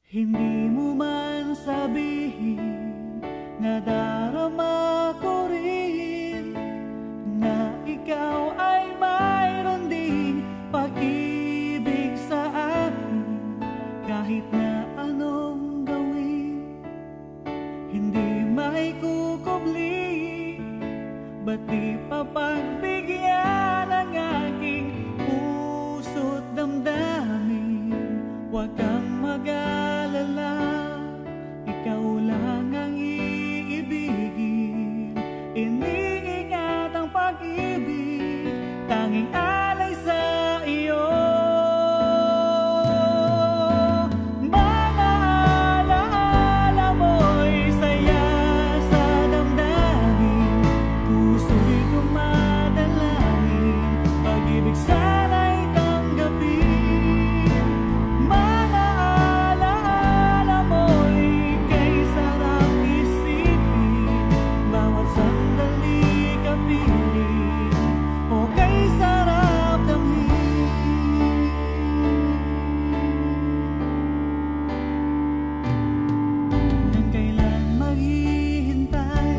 Hindi mo man sabihin, nadarama ko rin na ikaw ay mayroon ding pag-ibig sa akin. Kahit na anong gawin, hindi maikukubli. Ba't di papagbigyan ang aking puso't damdamin? Huwag kang mag-alala, ikaw lang ang iibigin. Iniingat ang pag-ibig, tanging alay sa iyo. Mga alaala mo'y saya sa damdamin, puso'y dumadalangin, pag-ibig sana'y tanggapin. Mga alaala mo'y kay sarap isipin, bawat sandali kapiling, o kay sarap damhin. Nang kailan maghihintay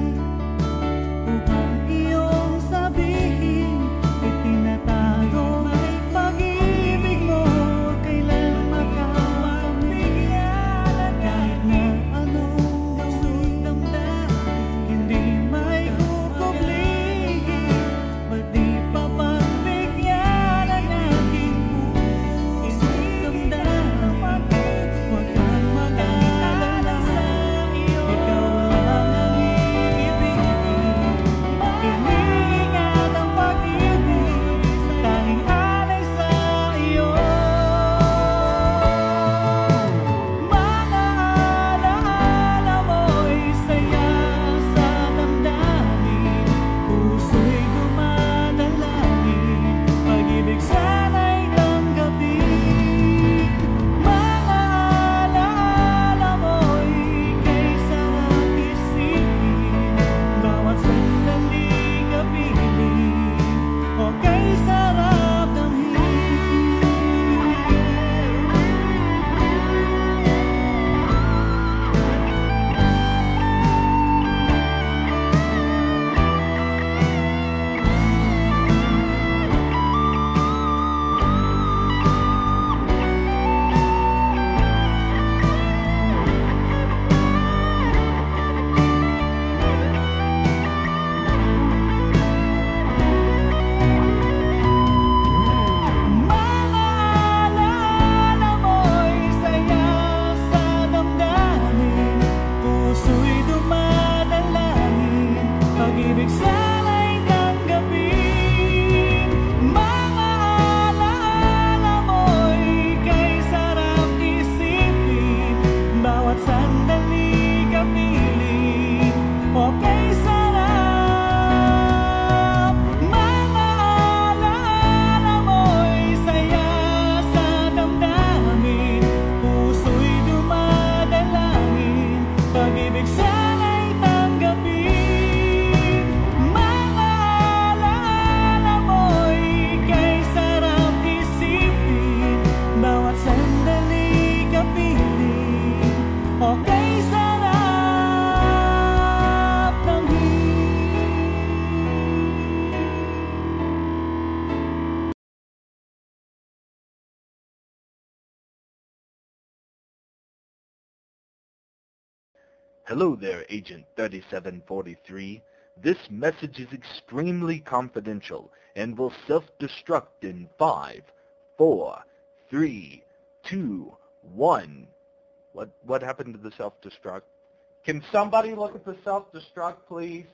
upang iyong sabihin, itinatago pag-ibig mo, kailan makapagbigyan. Kahit na anong gawin, hindi maikukubli. Ba't di papagbigyan ang aking puso't damdamin? Huwag kang mag-alala sa iyo, ikaw lang ang iibigin. Iniingat ang pag-ibig, tanging alay sa iyo. Mga alaala mo'y saya sa damdamin, puso'y dumadalangin, pag-ibig sana'y tanggapin. Mga alaala mo'y kay sarap isipin, bawat sandali kapiling, o kay sarap damhin. Mga alaala mo'y saya sa damdamin, puso'y dumadalangin, pag-ibig sana'y tanggapin. Mga alaala mo'y kay sarap isipin, bawat sandali kapiling, o kay sarap. Mga alaala mo'y saya sa damdamin, puso'y dumadalangin, pag-ibig sana'y tanggapin. Mga alaala mo'y kay sarap isipin, bawat sandali kapiling, o kay sarap damhin. Hello there, Agent 3743. This message is extremely confidential and will self-destruct in 5, 4, 3, 2, 1. What happened to the self-destruct? Can somebody look at the self-destruct, please?